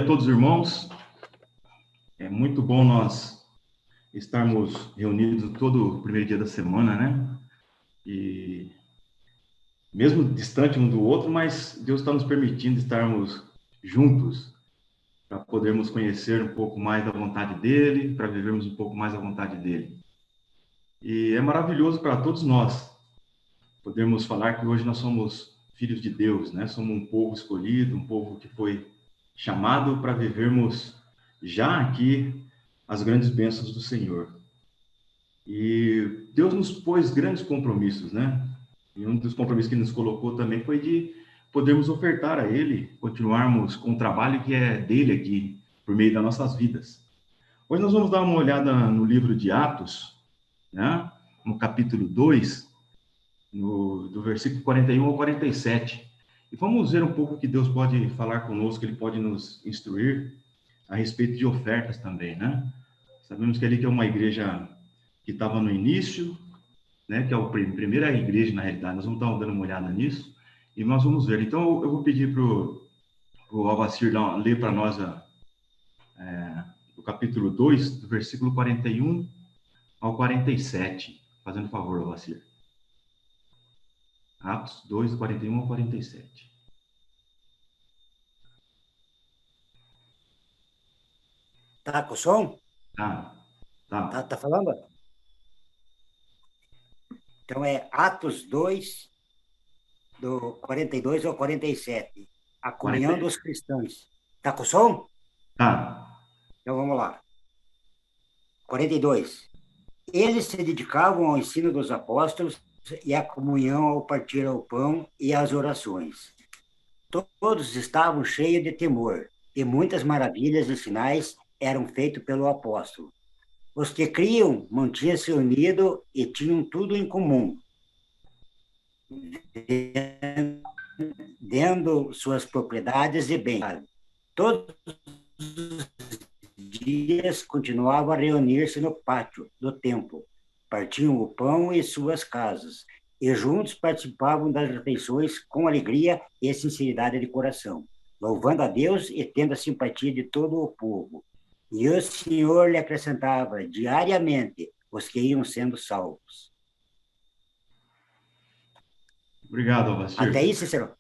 dia a todos os irmãos. É muito bom nós estarmos reunidos todo o primeiro dia da semana, né? E mesmo distante um do outro, mas Deus está nos permitindo estarmos juntos para podermos conhecer um pouco mais da vontade dele, para vivermos um pouco mais a vontade dele. E é maravilhoso para todos nós podermos falar que hoje nós somos filhos de Deus, né? Somos um povo escolhido, um povo que foi chamado para vivermos já aqui as grandes bênçãos do Senhor. E Deus nos pôs grandes compromissos, né? E um dos compromissos que nos colocou também foi de podermos ofertar a Ele, continuarmos com o trabalho que é dele aqui, por meio das nossas vidas. Hoje nós vamos dar uma olhada no livro de Atos, né? No capítulo 2, do versículo 41 ao 47. E vamos ver um pouco o que Deus pode falar conosco, Ele pode nos instruir a respeito de ofertas também, né? Sabemos que ali que é uma igreja que estava no início, né? Que é a primeira igreja, na realidade. Nós vamos estar dando uma olhada nisso e nós vamos ver. Então, eu vou pedir para o Alvacir ler para nós o capítulo 2, do versículo 41 ao 47. Fazendo favor, Alvacir. Atos 2, do 41 ao 47. Tá com som? Tá. Tá falando? Então é Atos 2, do 42 ao 47. A comunhão dos cristãos. Tá com som? Tá. Então vamos lá. 42. Eles se dedicavam ao ensino dos apóstolos e à comunhão, ao partir o pão e às orações. Todos estavam cheios de temor, e muitas maravilhas e sinais eram feitos pelo apóstolo. Os que criam mantinham-se unidos e tinham tudo em comum, dando suas propriedades e bens. Todos os dias continuavam a reunir-se no pátio do templo, partiam o pão em suas casas, e juntos participavam das refeições com alegria e sinceridade de coração, louvando a Deus e tendo a simpatia de todo o povo. E o Senhor lhe acrescentava diariamente os que iam sendo salvos. Obrigado, Alvacir. Até aí, Cícero?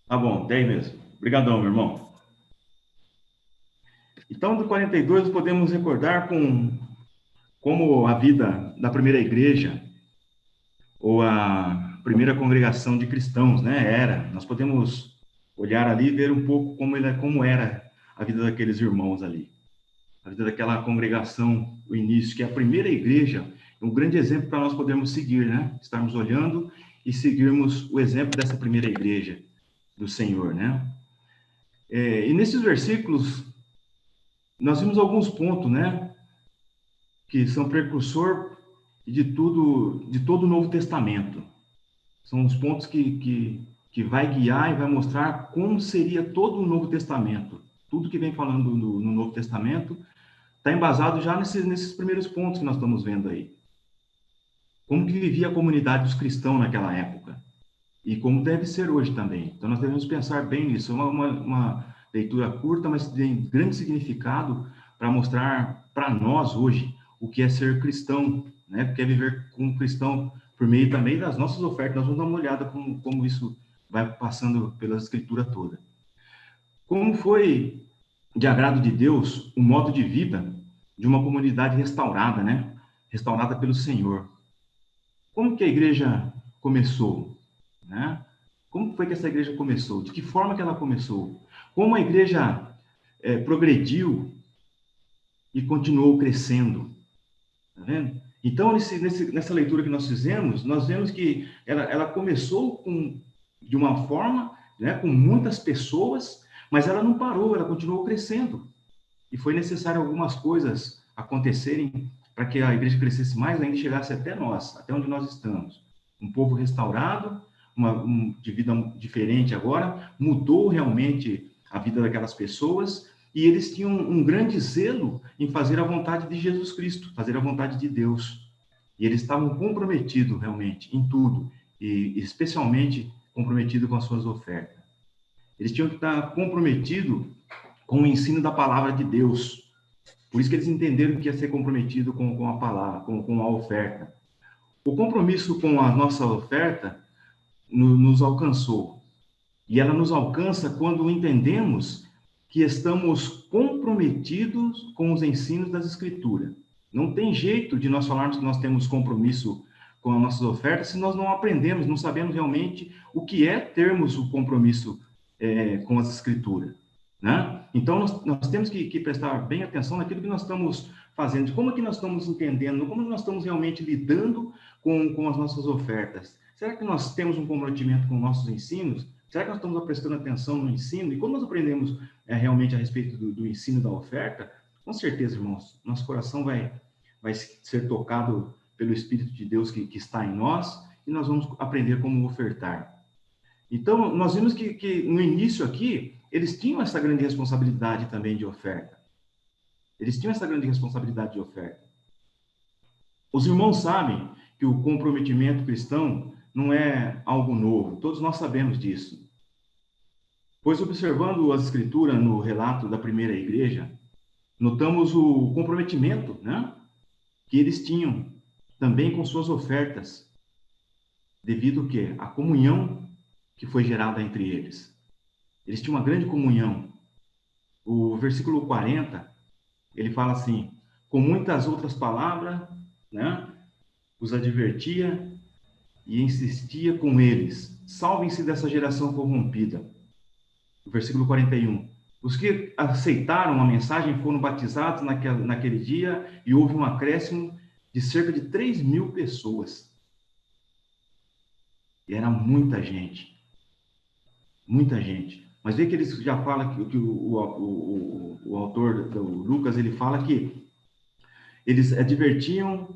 Tá bom, até aí mesmo. Obrigadão, meu irmão. Então, do 42, podemos recordar como a vida da primeira igreja, ou a primeira congregação de cristãos, né, era. Nós podemos olhar ali e ver um pouco como era a vida daqueles irmãos ali. A vida daquela congregação, o início, que é a primeira igreja, é um grande exemplo para nós podermos seguir, né? Estarmos olhando e seguirmos o exemplo dessa primeira igreja do Senhor, né? E nesses versículos, nós vimos alguns pontos, né? Que são precursor de todo o Novo Testamento. São os pontos que vai guiar e vai mostrar como seria todo o Novo Testamento. Tudo que vem falando no Novo Testamento está embasado já nesses primeiros pontos que nós estamos vendo aí. Como que vivia a comunidade dos cristãos naquela época. E como deve ser hoje também. Então, nós devemos pensar bem nisso. É uma leitura curta, mas tem grande significado para mostrar para nós hoje o que é ser cristão, né? Porque é viver como cristão por meio também das nossas ofertas. Nós vamos dar uma olhada como isso vai passando pela escritura toda. Como foi de agrado de Deus o modo de vida de uma comunidade restaurada, né? Restaurada pelo Senhor. Como que a igreja começou, né? Como foi que essa igreja começou? De que forma que ela começou? Como a igreja progrediu e continuou crescendo? Tá vendo? Então, nessa leitura que nós fizemos, nós vemos que ela começou de uma forma, né, com muitas pessoas, mas ela não parou, ela continuou crescendo. E foi necessário algumas coisas acontecerem para que a igreja crescesse mais ainda e chegasse até nós, até onde nós estamos. Um povo restaurado, de vida diferente agora, mudou realmente a vida daquelas pessoas, e eles tinham um grande zelo em fazer a vontade de Jesus Cristo, fazer a vontade de Deus. E eles estavam comprometidos realmente em tudo, e especialmente comprometidos com as suas ofertas. Eles tinham que estar comprometidos com o ensino da palavra de Deus. Por isso que eles entenderam que ia ser comprometido com a palavra, com a oferta. O compromisso com a nossa oferta nos alcançou. E ela nos alcança quando entendemos que estamos comprometidos com os ensinos das Escrituras. Não tem jeito de nós falarmos que nós temos compromisso com as nossas ofertas se nós não aprendemos, não sabemos realmente o que é termos o compromisso com as Escrituras. Né? Então, nós temos que prestar bem atenção naquilo que nós estamos fazendo, de como é que nós estamos entendendo, como nós estamos realmente lidando com as nossas ofertas. Será que nós temos um comprometimento com nossos ensinos? Será que nós estamos prestando atenção no ensino? E quando nós aprendemos realmente a respeito do ensino da oferta, com certeza, irmãos, nosso coração vai ser tocado pelo Espírito de Deus que está em nós e nós vamos aprender como ofertar. Então, nós vimos que no início aqui, eles tinham essa grande responsabilidade também de oferta. Eles tinham essa grande responsabilidade de oferta. Os irmãos sabem que o comprometimento cristão não é algo novo. Todos nós sabemos disso. Pois, observando as Escrituras no relato da primeira igreja, notamos o comprometimento, né, que eles tinham também com suas ofertas, devido ao quê? A comunhão que foi gerada entre eles. Eles tinham uma grande comunhão. O versículo 40, ele fala assim: com muitas outras palavras, né, os advertia e insistia com eles: salvem-se dessa geração corrompida. O versículo 41. Os que aceitaram a mensagem foram batizados naquele dia e houve um acréscimo de cerca de 3.000 pessoas. E era muita gente. Muita gente. Mas vê que eles já falam que o autor do Lucas, ele fala que eles advertiam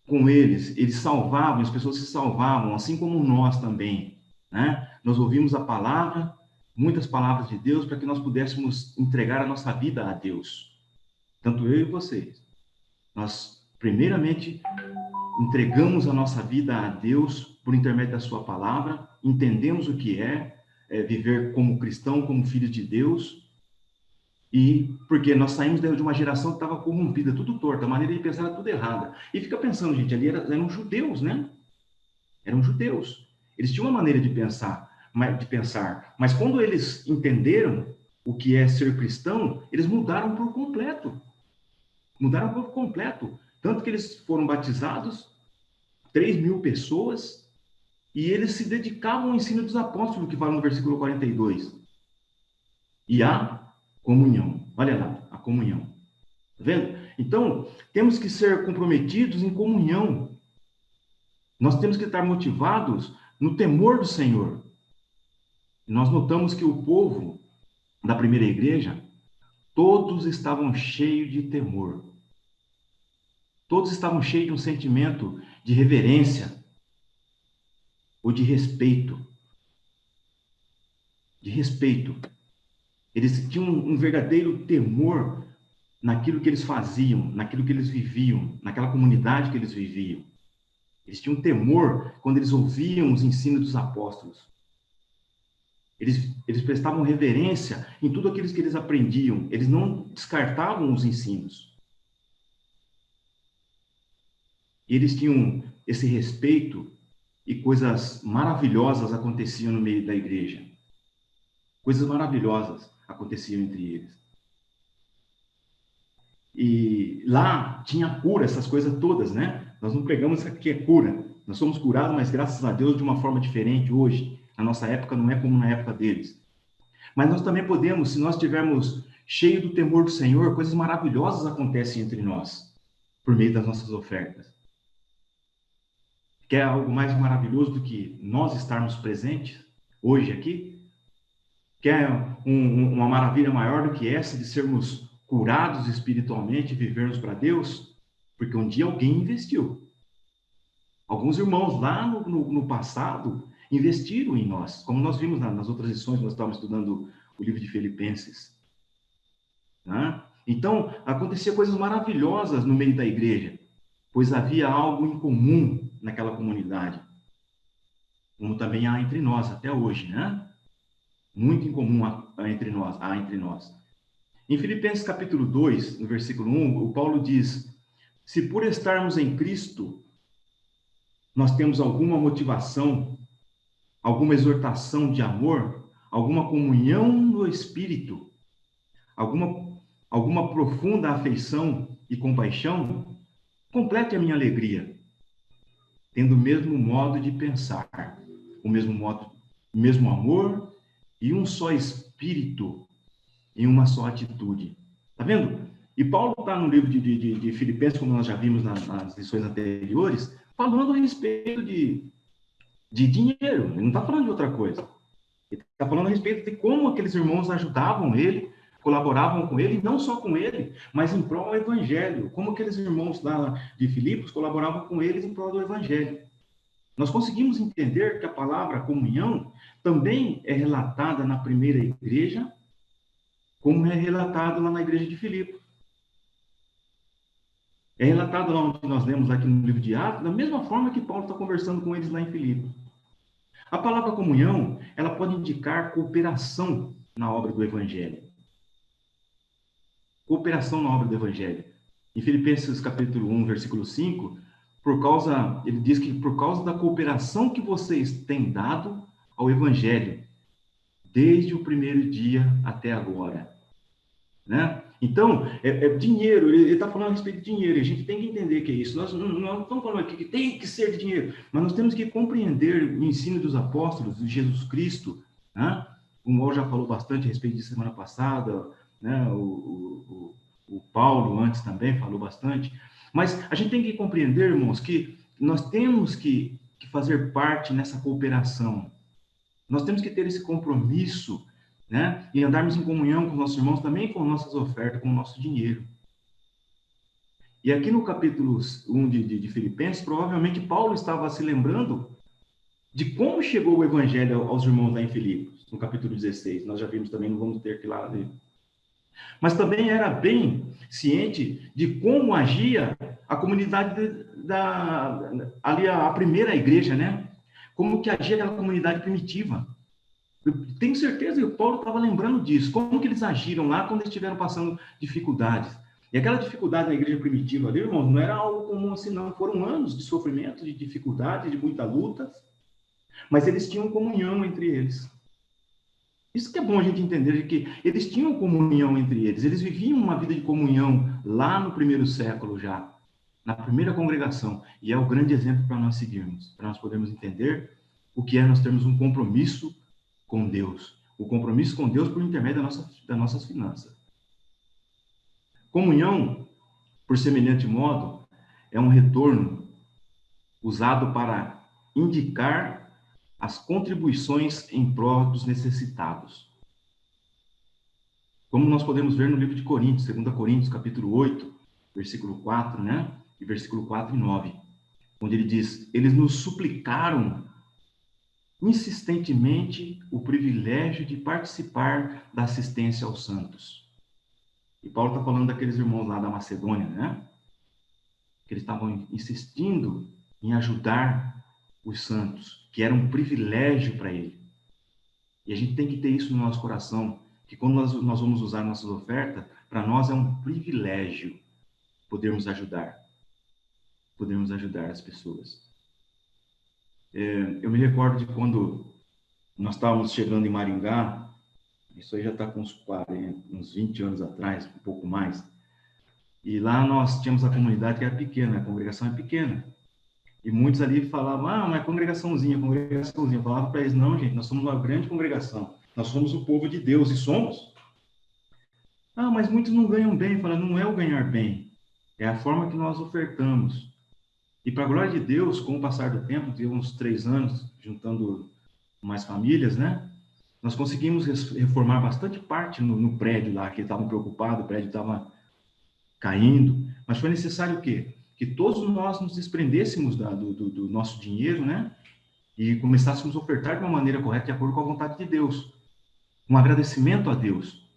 com eles salvavam, as pessoas se salvavam, assim como nós também, né? Nós ouvimos a palavra, muitas palavras de Deus, para que nós pudéssemos entregar a nossa vida a Deus. Tanto eu e vocês. Nós, primeiramente, entregamos a nossa vida a Deus por intermédio da sua palavra, entendemos o que é viver como cristão, como filho de Deus, e porque nós saímos de uma geração que estava corrompida, tudo torto, a maneira de pensar era tudo errada. E fica pensando, gente, ali eram judeus, né? Eram judeus. Eles tinham uma maneira de pensar, mas quando eles entenderam o que é ser cristão, eles mudaram por completo. Mudaram por completo. Tanto que eles foram batizados, 3.000 pessoas, e eles se dedicavam ao ensino dos apóstolos, que fala no versículo 42. E a comunhão. Olha lá, a comunhão. Tá vendo? Então, temos que ser comprometidos em comunhão. Nós temos que estar motivados no temor do Senhor. E nós notamos que o povo da primeira igreja, todos estavam cheios de temor. Todos estavam cheios de um sentimento de reverência ou de respeito. De respeito. Eles tinham um verdadeiro temor naquilo que eles faziam, naquilo que eles viviam, naquela comunidade que eles viviam. Eles tinham temor quando eles ouviam os ensinos dos apóstolos. Eles prestavam reverência em tudo aquilo que eles aprendiam. Eles não descartavam os ensinos. Eles tinham esse respeito e coisas maravilhosas aconteciam no meio da igreja. Coisas maravilhosas aconteciam entre eles. E lá tinha cura, essas coisas todas, né? Nós não pregamos isso aqui é cura. Nós somos curados, mas graças a Deus de uma forma diferente hoje. Na nossa época não é como na época deles. Mas nós também podemos, se nós estivermos cheios do temor do Senhor, coisas maravilhosas acontecem entre nós, por meio das nossas ofertas. Quer algo mais maravilhoso do que nós estarmos presentes hoje aqui? Quer uma maravilha maior do que essa de sermos curados espiritualmente e vivermos para Deus? Porque um dia alguém investiu. Alguns irmãos lá no passado investiram em nós, como nós vimos nas outras lições, nós estávamos estudando o livro de Filipenses. Né? Então, acontecia coisas maravilhosas no meio da igreja, pois havia algo em comum naquela comunidade, como também há entre nós até hoje, né? Muito em comum há entre nós. Em Filipenses capítulo 2, no versículo 1, o Paulo diz: se por estarmos em Cristo, nós temos alguma motivação, alguma exortação de amor, alguma comunhão no Espírito, alguma profunda afeição e compaixão, complete a minha alegria, tendo o mesmo modo de pensar, o mesmo amor e um só Espírito em uma só atitude. Tá vendo? E Paulo está no livro de Filipenses, como nós já vimos nas lições anteriores, falando a respeito de dinheiro. Ele não está falando de outra coisa. Ele está falando a respeito de como aqueles irmãos ajudavam ele, colaboravam com ele, e não só com ele, mas em prol do evangelho. Como aqueles irmãos lá de Filipos colaboravam com eles em prol do evangelho. Nós conseguimos entender que a palavra comunhão também é relatada na primeira igreja, como é relatado lá na igreja de Filipos. É relatado lá onde nós lemos aqui no livro de Atos, da mesma forma que Paulo está conversando com eles lá em Filipos. A palavra comunhão, ela pode indicar cooperação na obra do evangelho. Cooperação na obra do evangelho. Em Filipenses capítulo 1, versículo 5, ele diz que por causa da cooperação que vocês têm dado ao evangelho, desde o primeiro dia até agora. Né? Então, dinheiro, ele está falando a respeito de dinheiro, e a gente tem que entender que é isso. Nós não estamos falando aqui que tem que ser de dinheiro, mas nós temos que compreender o ensino dos apóstolos, de Jesus Cristo, né? O Mauro já falou bastante a respeito disso semana passada, né? O Paulo antes também falou bastante, mas a gente tem que compreender, irmãos, que nós temos que fazer parte nessa cooperação. Nós temos que ter esse compromisso, né? E andarmos em comunhão com nossos irmãos, também com nossas ofertas, com o nosso dinheiro. E aqui no capítulo 1 de Filipenses, provavelmente Paulo estava se lembrando de como chegou o evangelho aos irmãos lá em Filipos, no capítulo 16. Nós já vimos também, não vamos ter que ir lá ver. Mas também era bem ciente de como agia a comunidade ali a primeira igreja, né? Como que agia aquela comunidade primitiva. Eu tenho certeza que o Paulo estava lembrando disso, como que eles agiram lá quando eles estiveram passando dificuldades. E aquela dificuldade na igreja primitiva ali, irmãos, não era algo comum assim, não. Foram anos de sofrimento, de dificuldade, de muita luta, mas eles tinham comunhão entre eles. Isso que é bom a gente entender, que eles tinham comunhão entre eles, eles viviam uma vida de comunhão lá no primeiro século já, na primeira congregação, e é o grande exemplo para nós seguirmos, para nós podermos entender o que é nós termos um compromisso com Deus, o compromisso com Deus por intermédio das nossas finanças. Comunhão, por semelhante modo, é um retorno usado para indicar as contribuições em prol dos necessitados. Como nós podemos ver no livro de Coríntios, 2 Coríntios, capítulo 8, versículo 4, né? E versículo 4 e 9, onde ele diz: eles nos suplicaram insistentemente o privilégio de participar da assistência aos santos. E Paulo está falando daqueles irmãos lá da Macedônia, né? Que eles estavam insistindo em ajudar os santos, que era um privilégio para ele. E a gente tem que ter isso no nosso coração, que quando nós vamos usar nossas ofertas, para nós é um privilégio podermos ajudar as pessoas. Eu me recordo de quando nós estávamos chegando em Maringá, isso aí já está com uns 20 anos atrás, um pouco mais, e lá nós tínhamos a comunidade que era pequena, a congregação é pequena, e muitos ali falavam, mas congregaçãozinha. Eu falava para eles, não, gente, nós somos uma grande congregação, nós somos o povo de Deus, e somos. Mas muitos não ganham bem. Fala, não é o ganhar bem, é a forma que nós ofertamos. E para a glória de Deus, com o passar do tempo, de uns 3 anos, juntando mais famílias, né? Nós conseguimos reformar bastante parte no prédio lá, que estavam preocupados, o prédio estava caindo. Mas foi necessário o quê? Que todos nós nos desprendêssemos do nosso dinheiro, né? E começássemos a ofertar de uma maneira correta, de acordo com a vontade de Deus. Um agradecimento a Deus.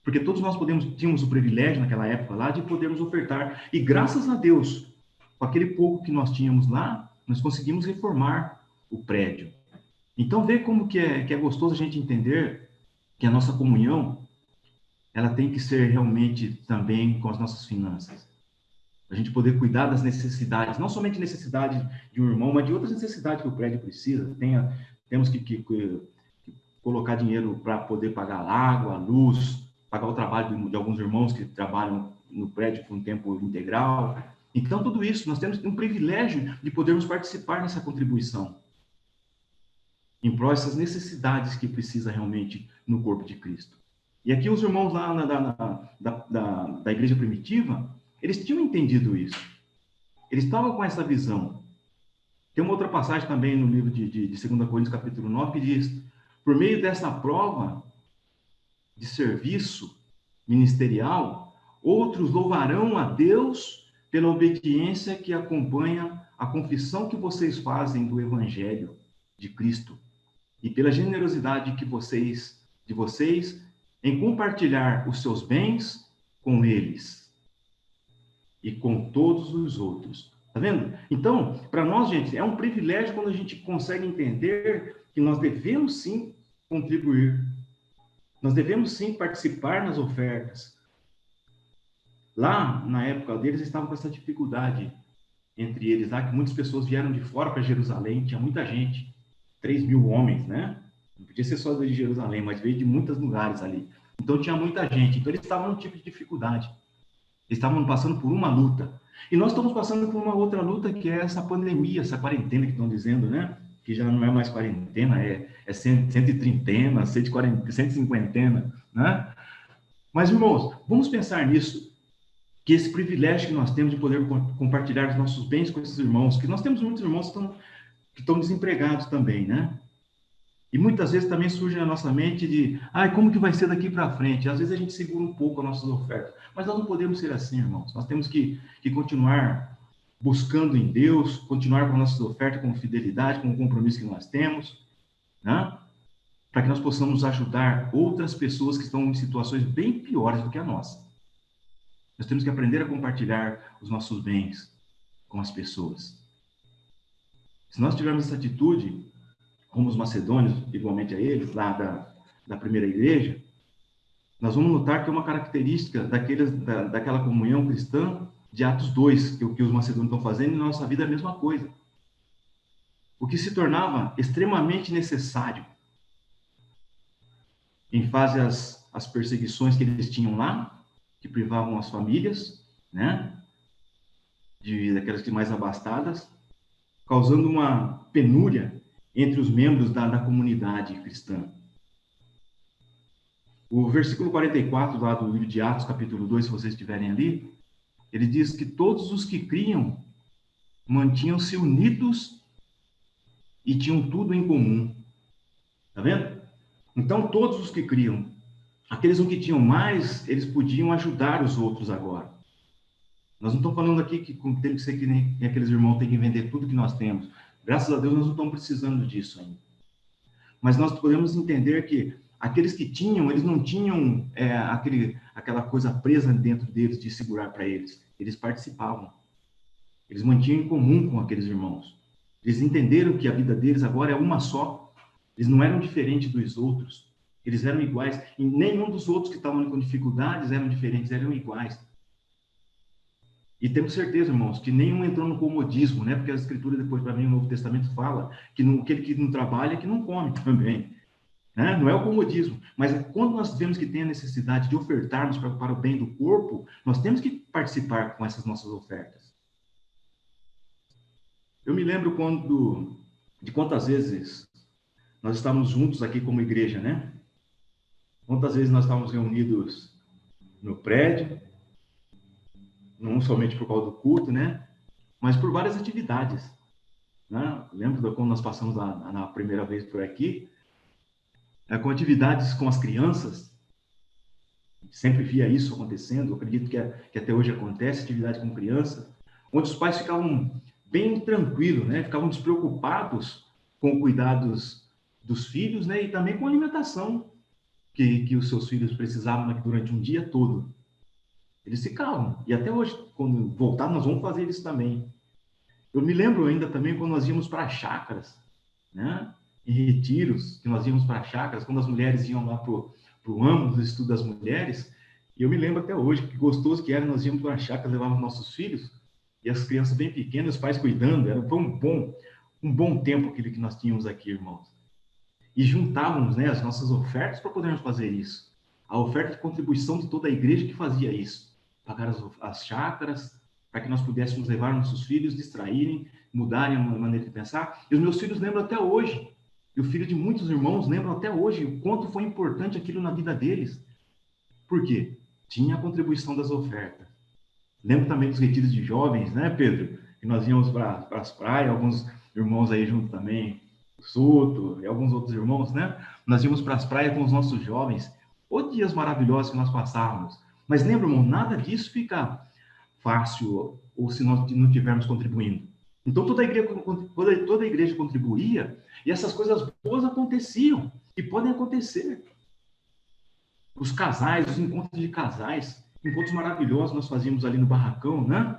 Porque todos nós tínhamos o privilégio, naquela época lá, de podermos ofertar. E graças a Deus, com aquele pouco que nós tínhamos lá, nós conseguimos reformar o prédio. Então, vê como que é gostoso a gente entender que a nossa comunhão, ela tem que ser realmente também com as nossas finanças. A gente poder cuidar das necessidades, não somente necessidades de um irmão, mas de outras necessidades que o prédio precisa. Temos que colocar dinheiro para poder pagar a água, a luz, pagar o trabalho de alguns irmãos que trabalham no prédio por um tempo integral. Então, tudo isso, nós temos um privilégio de podermos participar nessa contribuição em prol dessas necessidades que precisa realmente no corpo de Cristo. E aqui os irmãos lá da igreja primitiva, eles tinham entendido isso. Eles estavam com essa visão. Tem uma outra passagem também no livro de 2 Coríntios, capítulo 9, que diz: por meio dessa prova de serviço ministerial, outros louvarão a Deus pela obediência que acompanha a confissão que vocês fazem do Evangelho de Cristo e pela generosidade de vocês em compartilhar os seus bens com eles e com todos os outros. Tá vendo? Então, para nós, gente, é um privilégio quando a gente consegue entender que nós devemos sim contribuir. Nós devemos sim participar nas ofertas. Lá, na época deles, eles estavam com essa dificuldade entre eles, lá, que muitas pessoas vieram de fora para Jerusalém, tinha muita gente, 3.000 homens, né? Não podia ser só de Jerusalém, mas veio de muitos lugares ali. Então, tinha muita gente. Então, eles estavam num tipo de dificuldade. Eles estavam passando por uma luta. E nós estamos passando por uma outra luta, que é essa pandemia, essa quarentena que estão dizendo, né? Que já não é mais quarentena, é 130, 140, 150, né? Mas, irmãos, vamos pensar nisso, que esse privilégio que nós temos de poder compartilhar os nossos bens com esses irmãos, que nós temos muitos irmãos que estão desempregados também, né? E muitas vezes também surge na nossa mente de, como que vai ser daqui para frente? Às vezes a gente segura um pouco as nossas ofertas, mas nós não podemos ser assim, irmãos. Nós temos que continuar buscando em Deus, continuar com nossas ofertas com fidelidade, com o compromisso que nós temos, né? Para que nós possamos ajudar outras pessoas que estão em situações bem piores do que a nossa. Nós temos que aprender a compartilhar os nossos bens com as pessoas. Se nós tivermos essa atitude, como os macedônios, igualmente a eles, lá da primeira igreja, nós vamos notar que é uma característica daquela comunhão cristã de Atos 2, que os macedônios estão fazendo, e na nossa vida é a mesma coisa. O que se tornava extremamente necessário em face às perseguições que eles tinham lá, que privavam as famílias, né, daquelas que mais abastadas, causando uma penúria entre os membros da comunidade cristã. O versículo 44, lá do livro de Atos, capítulo 2, se vocês estiverem ali, ele diz que todos os que criam mantinham-se unidos e tinham tudo em comum. Tá vendo? Então, todos os que criam, aqueles que tinham mais, eles podiam ajudar os outros agora. Nós não estamos falando aqui que tem que ser que nem aqueles irmãos têm que vender tudo que nós temos. Graças a Deus, nós não estamos precisando disso ainda. Mas nós podemos entender que aqueles que tinham, eles não tinham aquela coisa presa dentro deles de segurar para eles. Eles participavam. Eles mantinham em comum com aqueles irmãos. Eles entenderam que a vida deles agora é uma só. Eles não eram diferentes dos outros. Eles eram iguais. E nenhum dos outros que estavam com dificuldades eram diferentes, eram iguais. E temos certeza, irmãos, que nenhum entrou no comodismo, né? Porque a Escritura, depois, para mim, o Novo Testamento fala que aquele que não trabalha, que não come também. Né? Não é o comodismo. Mas quando nós vemos que tem a necessidade de ofertarmos para o bem do corpo, nós temos que participar com essas nossas ofertas. Eu me lembro de quantas vezes nós estávamos juntos aqui como igreja, né? Quantas vezes nós estávamos reunidos no prédio, não somente por causa do culto, né? Mas por várias atividades. Né? Lembro de quando nós passamos na primeira vez por aqui, com atividades com as crianças. Sempre via isso acontecendo, eu acredito que até hoje acontece, atividade com criança, onde os pais ficavam bem tranquilos, né? Ficavam despreocupados com cuidados dos filhos, né? E também com a alimentação que os seus filhos precisavam durante um dia todo. Eles ficavam. E até hoje, quando voltar, nós vamos fazer isso também. Eu me lembro ainda também quando nós íamos para chácaras, né? Em retiros, que nós íamos para chácaras, quando as mulheres iam lá para o âmbito do estudo das mulheres, E eu me lembro até hoje que gostoso que era, nós íamos para a chácara, levávamos nossos filhos, e as crianças bem pequenas, os pais cuidando, foi um bom tempo aquele que nós tínhamos aqui, irmãos. E juntávamos, né, as nossas ofertas para podermos fazer isso. A oferta de contribuição de toda a igreja que fazia isso. Pagar as chácaras, para que nós pudéssemos levar nossos filhos, distraírem, mudarem a maneira de pensar. E os meus filhos lembram até hoje, e o filho de muitos irmãos lembram até hoje o quanto foi importante aquilo na vida deles. Por quê? Tinha a contribuição das ofertas. Lembro também dos retiros de jovens, né, Pedro? Que nós íamos para as praias, alguns irmãos aí junto também, o Soto e alguns outros irmãos, né? Nós íamos para as praias com os nossos jovens. Ô dias maravilhosos que nós passávamos. Mas lembra, irmão, nada disso fica fácil ou se nós não estivermos contribuindo. Então toda a igreja contribuía e essas coisas boas aconteciam e podem acontecer. Os casais, os encontros de casais, encontros maravilhosos nós fazíamos ali no barracão, né?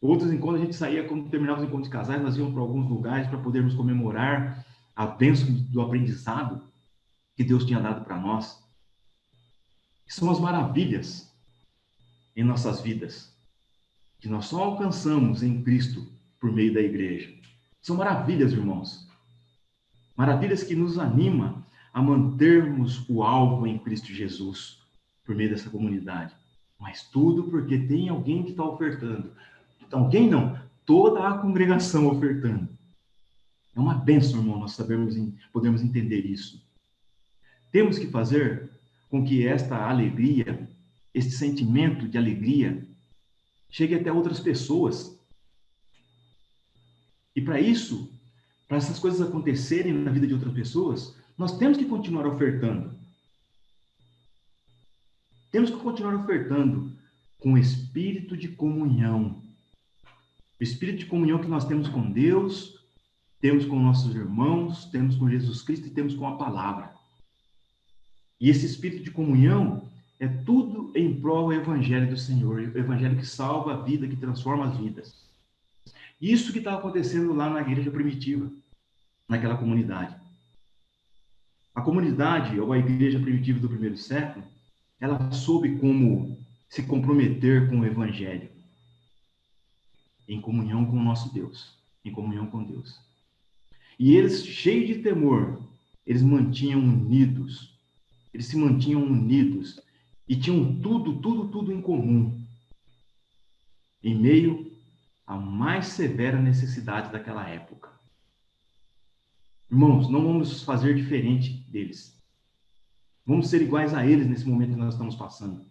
Outros encontros a gente saía, quando terminava os encontros de casais, nós íamos para alguns lugares para podermos comemorar a bênção do aprendizado que Deus tinha dado para nós. Que são as maravilhas em nossas vidas, que nós só alcançamos em Cristo por meio da igreja. São maravilhas, irmãos. Maravilhas que nos animam a mantermos o alvo em Cristo Jesus, por meio dessa comunidade. Mas tudo porque tem alguém que está ofertando. Então, alguém não, toda a congregação ofertando. É uma bênção, irmão, nós podemos entender isso. Temos que fazer com que esta alegria, este sentimento de alegria, chegue até outras pessoas. E para isso, para essas coisas acontecerem na vida de outras pessoas, nós temos que continuar ofertando. Temos que continuar ofertando com o espírito de comunhão. O espírito de comunhão que nós temos com Deus, temos com nossos irmãos, temos com Jesus Cristo e temos com a palavra. E esse espírito de comunhão é tudo em prol do evangelho do Senhor, o evangelho que salva a vida, que transforma as vidas. Isso que estava acontecendo lá na igreja primitiva, naquela comunidade. A comunidade, ou a igreja primitiva do primeiro século, ela soube como se comprometer com o evangelho, em comunhão com o nosso Deus, em comunhão com Deus. E eles, cheios de temor, eles se mantinham unidos e tinham tudo em comum, em meio à mais severa necessidade daquela época. Irmãos, não vamos fazer diferente deles. Vamos ser iguais a eles nesse momento que nós estamos passando.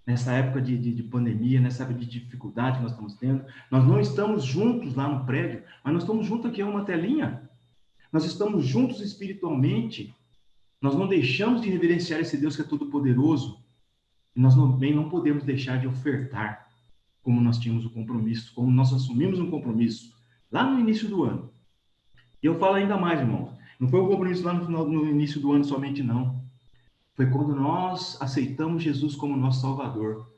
Nessa época de pandemia, nessa época de dificuldade que nós estamos tendo. Nós não estamos juntos lá no prédio, mas nós estamos juntos aqui em uma telinha. Nós estamos juntos espiritualmente. Nós não deixamos de reverenciar esse Deus que é todo-poderoso. E nós também não podemos deixar de ofertar, como nós tínhamos o compromisso, como nós assumimos um compromisso lá no início do ano. E eu falo ainda mais, irmãos. Não foi um compromisso lá no início do ano somente, não. Foi quando nós aceitamos Jesus como nosso Salvador.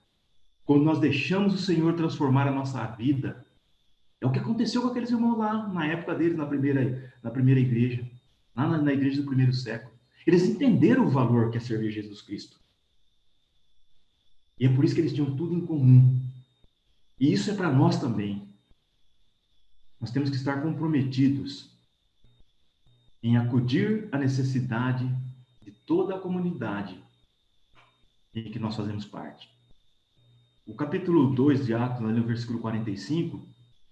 Quando nós deixamos o Senhor transformar a nossa vida. É o que aconteceu com aqueles irmãos lá, na época deles, na primeira igreja. Lá na igreja do primeiro século. Eles entenderam o valor que é servir Jesus Cristo. E é por isso que eles tinham tudo em comum. E isso é para nós também. Nós temos que estar comprometidos em acudir à necessidade de toda a comunidade em que nós fazemos parte. O capítulo 2 de Atos, no versículo 45,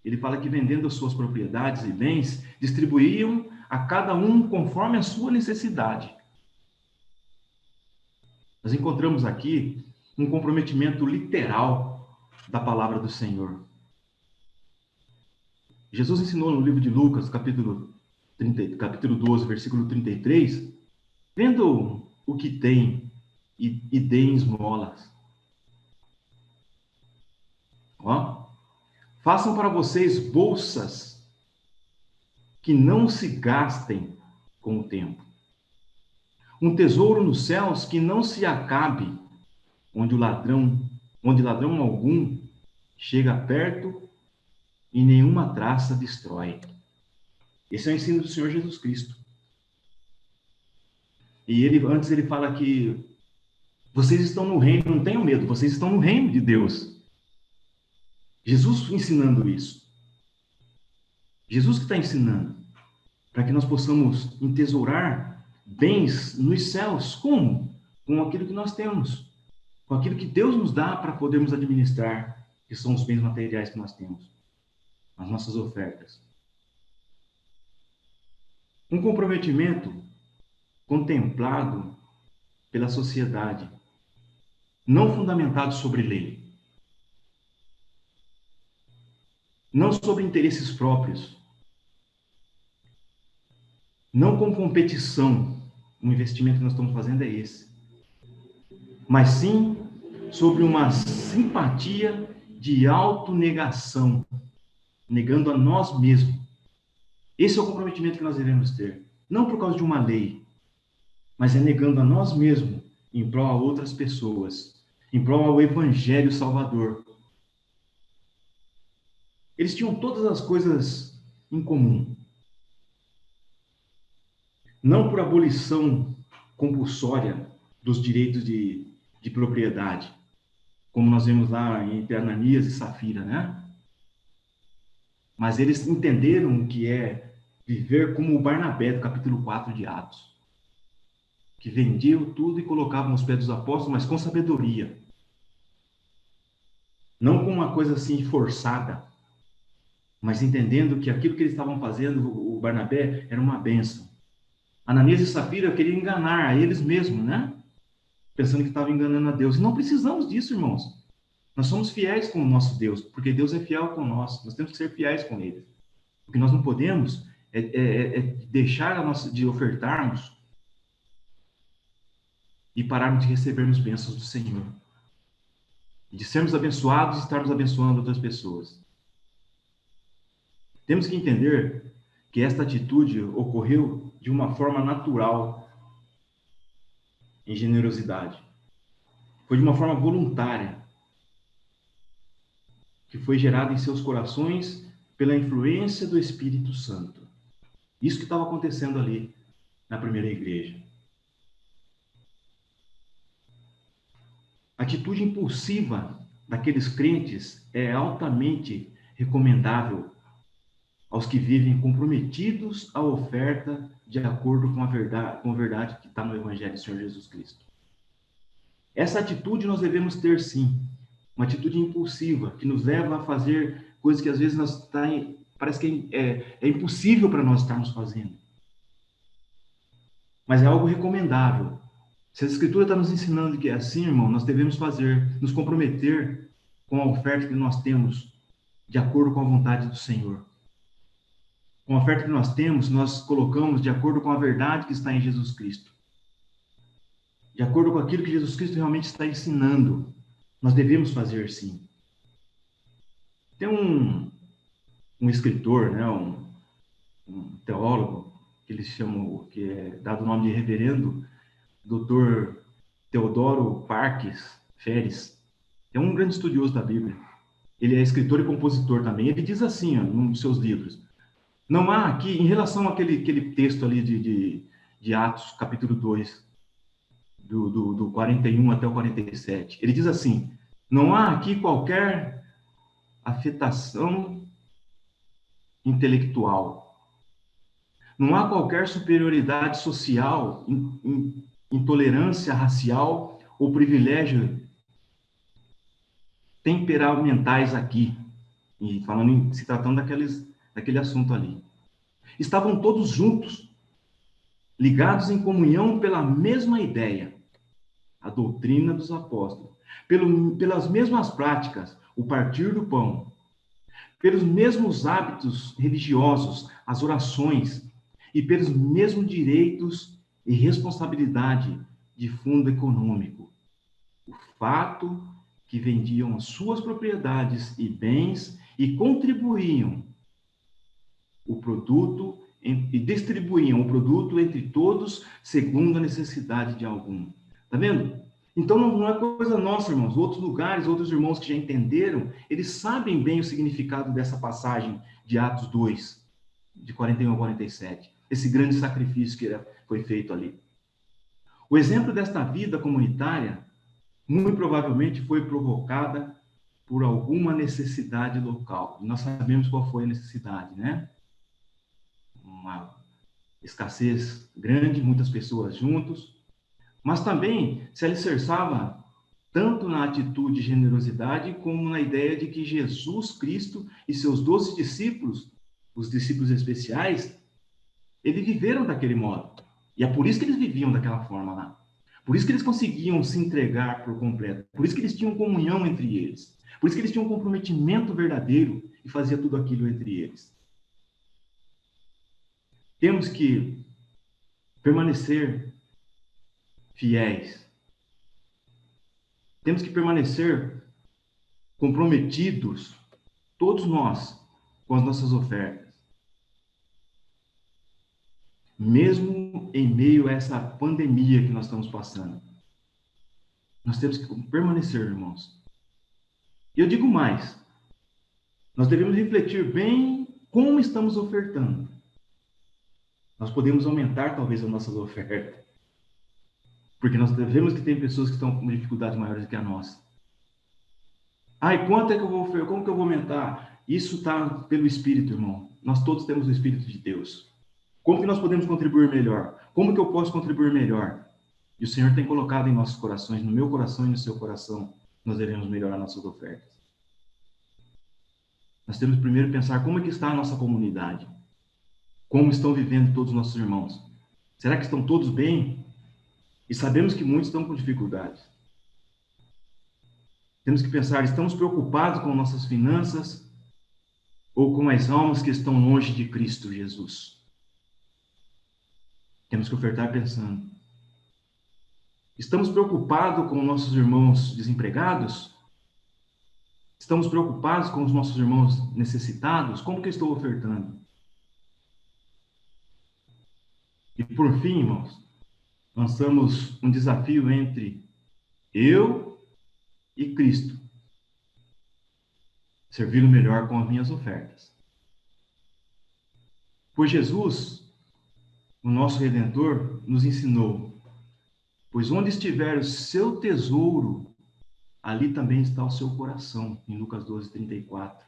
ele fala que vendendo as suas propriedades e bens, distribuíam a cada um conforme a sua necessidade. Nós encontramos aqui um comprometimento literal da palavra do Senhor. Jesus ensinou no livro de Lucas, capítulo 12, versículo 33, vendo o que tem e deem esmolas. Ó, façam para vocês bolsas que não se gastem com o tempo. Um tesouro nos céus que não se acabe, onde ladrão algum chega perto e nenhuma traça destrói. Esse é o ensino do Senhor Jesus Cristo. E antes ele fala que Vocês estão no reino, não tenham medo, vocês estão no reino de Deus. Jesus ensinando isso. Jesus que está ensinando, para que nós possamos entesourar bens nos céus. Como? Com aquilo que nós temos. Com aquilo que Deus nos dá para podermos administrar, que são os bens materiais que nós temos. As nossas ofertas. Um comprometimento contemplado pela sociedade, não fundamentado sobre lei, não sobre interesses próprios, não com competição. O investimento que nós estamos fazendo é esse, mas sim sobre uma simpatia de autonegação, negando a nós mesmos. Esse é o comprometimento que nós devemos ter, não por causa de uma lei, mas é negando a nós mesmos em prol a outras pessoas, em prol ao Evangelho Salvador. Eles tinham todas as coisas em comum. Não por abolição compulsória dos direitos de propriedade, como nós vemos lá entre Ananias e Safira, né? Mas eles entenderam o que é viver como o Barnabé, do capítulo 4 de Atos, que vendiam tudo e colocavam aos pés dos apóstolos, mas com sabedoria. Não com uma coisa assim forçada, mas entendendo que aquilo que eles estavam fazendo, o Barnabé, era uma bênção. Ananias e Safira queriam enganar a eles mesmos, né? Pensando que estavam enganando a Deus. E não precisamos disso, irmãos. Nós somos fiéis com o nosso Deus, porque Deus é fiel com nós. Nós temos que ser fiéis com Ele. O que nós não podemos é deixar de ofertarmos e pararmos de recebermos bênçãos do Senhor. E de sermos abençoados e estarmos abençoando outras pessoas. Temos que entender que esta atitude ocorreu de uma forma natural em generosidade. Foi de uma forma voluntária, que foi gerada em seus corações pela influência do Espírito Santo. Isso que estava acontecendo ali na primeira igreja. A atitude impulsiva daqueles crentes é altamente recomendável aos que vivem comprometidos à oferta de acordo com a verdade que está no Evangelho do Senhor Jesus Cristo. Essa atitude nós devemos ter, sim. Uma atitude impulsiva, que nos leva a fazer coisas que às vezes parece que é impossível para nós estarmos fazendo. Mas é algo recomendável. Se a Escritura está nos ensinando que é assim, irmão, nós devemos nos comprometer com a oferta que nós temos, de acordo com a vontade do Senhor. Com a oferta que nós temos, nós colocamos de acordo com a verdade que está em Jesus Cristo. De acordo com aquilo que Jesus Cristo realmente está ensinando. Nós devemos fazer, sim. Tem um escritor, né, um teólogo, que eles chamam, que é dado o nome de reverendo, Dr. Teodoro Parques Ferres. É um grande estudioso da Bíblia. Ele é escritor e compositor também. Ele diz assim, num dos seus livros, não há aqui, em relação àquele texto ali de Atos, capítulo 2, do 41 até o 47, ele diz assim, não há aqui qualquer afetação intelectual, não há qualquer superioridade social, intolerância racial ou privilégio temperamentais aqui, e se tratando daquele assunto ali. Estavam todos juntos, ligados em comunhão pela mesma ideia, a doutrina dos apóstolos, pelas mesmas práticas, o partir do pão, pelos mesmos hábitos religiosos, as orações, e pelos mesmos direitos e responsabilidade de fundo econômico. O fato que vendiam as suas propriedades e bens e contribuíam o produto e distribuíam o produto entre todos segundo a necessidade de algum. Tá vendo? Então não é coisa nossa, irmãos. Outros lugares, outros irmãos que já entenderam, eles sabem bem o significado dessa passagem de Atos 2, de 41 a 47. Esse grande sacrifício que foi feito ali. O exemplo desta vida comunitária muito provavelmente foi provocada por alguma necessidade local. Nós sabemos qual foi a necessidade, né? Uma escassez grande, muitas pessoas juntos, mas também se alicerçava tanto na atitude de generosidade como na ideia de que Jesus Cristo e seus 12 discípulos, os discípulos especiais, eles viveram daquele modo. E é por isso que eles viviam daquela forma lá. Por isso que eles conseguiam se entregar por completo. Por isso que eles tinham comunhão entre eles. Por isso que eles tinham um comprometimento verdadeiro e fazia tudo aquilo entre eles. Temos que permanecer fiéis. Temos que permanecer comprometidos, todos nós, com as nossas ofertas. Mesmo em meio a essa pandemia que nós estamos passando. Nós temos que permanecer, irmãos. E eu digo mais. Nós devemos refletir bem como estamos ofertando. Nós podemos aumentar, talvez, as nossas ofertas. Porque nós devemos que ter pessoas que estão com dificuldades maiores que a nossa. E quanto é que eu vou ofertar? Como que eu vou aumentar? Isso está pelo Espírito, irmão. Nós todos temos o Espírito de Deus. Como que nós podemos contribuir melhor? Como que eu posso contribuir melhor? E o Senhor tem colocado em nossos corações, no meu coração e no seu coração, nós devemos melhorar nossas ofertas. Nós temos primeiro que pensar como é que está a nossa comunidade. Como estão vivendo todos os nossos irmãos? Será que estão todos bem? E sabemos que muitos estão com dificuldades. Temos que pensar, estamos preocupados com nossas finanças ou com as almas que estão longe de Cristo Jesus? Temos que ofertar pensando. Estamos preocupados com nossos irmãos desempregados? Estamos preocupados com os nossos irmãos necessitados? Como que eu estou ofertando? E por fim, irmãos, lançamos um desafio entre eu e Cristo. Servi-lo melhor com as minhas ofertas. Pois Jesus, o nosso Redentor, nos ensinou: pois onde estiver o seu tesouro, ali também está o seu coração, em Lucas 12:34.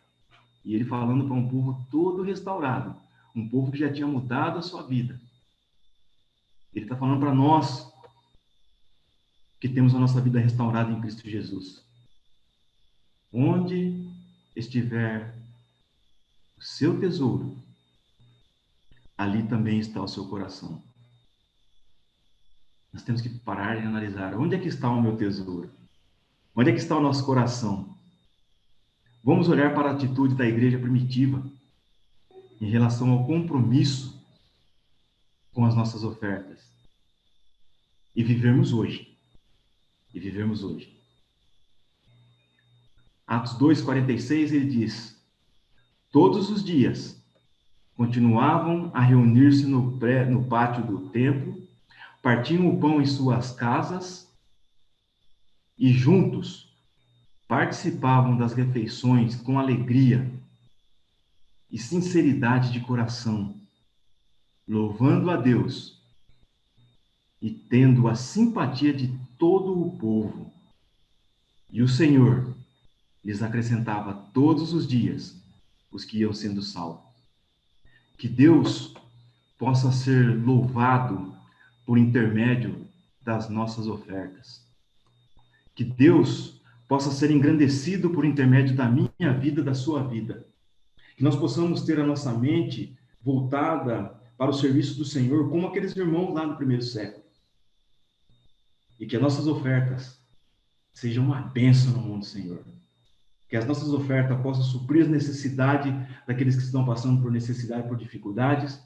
E ele falando para um povo todo restaurado, um povo que já tinha mudado a sua vida. Ele está falando para nós que temos a nossa vida restaurada em Cristo Jesus. Onde estiver o seu tesouro, ali também está o seu coração. Nós temos que parar e analisar. Onde é que está o meu tesouro? Onde é que está o nosso coração? Vamos olhar para a atitude da igreja primitiva em relação ao compromisso com as nossas ofertas. E vivermos hoje. Atos 2:46, ele diz: todos os dias continuavam a reunir-se no pátio do templo, partiam o pão em suas casas e juntos participavam das refeições com alegria e sinceridade de coração, louvando a Deus e tendo a simpatia de todo o povo. E o Senhor lhes acrescentava todos os dias os que iam sendo salvos. Que Deus possa ser louvado por intermédio das nossas ofertas. Que Deus possa ser engrandecido por intermédio da minha vida, da sua vida. Que nós possamos ter a nossa mente voltada para o serviço do Senhor, como aqueles irmãos lá no primeiro século. E que as nossas ofertas sejam uma bênção no mundo, Senhor. Que as nossas ofertas possam suprir as necessidades daqueles que estão passando por necessidade, por dificuldades,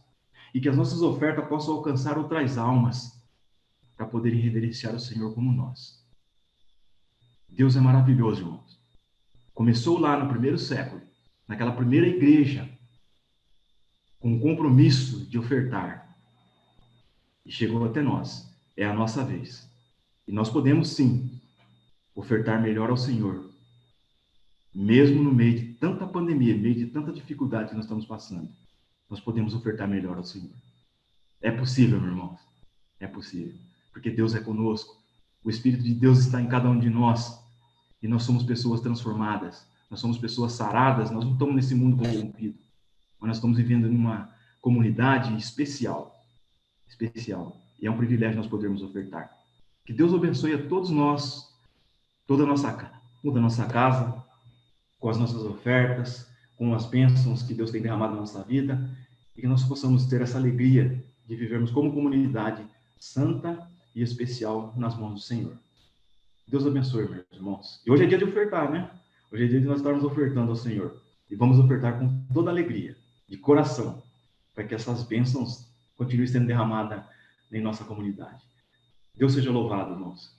e que as nossas ofertas possam alcançar outras almas para poderem reverenciar o Senhor como nós. Deus é maravilhoso, irmãos. Começou lá no primeiro século, naquela primeira igreja, com o compromisso de ofertar. E chegou até nós. É a nossa vez. E nós podemos, sim, ofertar melhor ao Senhor. Mesmo no meio de tanta pandemia, no meio de tanta dificuldade que nós estamos passando, nós podemos ofertar melhor ao Senhor. É possível, meus irmãos. É possível. Porque Deus é conosco. O Espírito de Deus está em cada um de nós e nós somos pessoas transformadas, nós somos pessoas saradas, nós não estamos nesse mundo corrompido, mas nós estamos vivendo em uma comunidade especial. E é um privilégio nós podermos ofertar. Que Deus abençoe a todos nós, toda a nossa casa, com as nossas ofertas, com as bênçãos que Deus tem derramado na nossa vida, e que nós possamos ter essa alegria de vivermos como comunidade santa e especial nas mãos do Senhor. Deus abençoe, meus irmãos. E hoje é dia de ofertar, né? Hoje é dia de nós estarmos ofertando ao Senhor. E vamos ofertar com toda alegria, de coração, para que essas bênçãos continuem sendo derramadas em nossa comunidade. Deus seja louvado, irmãos.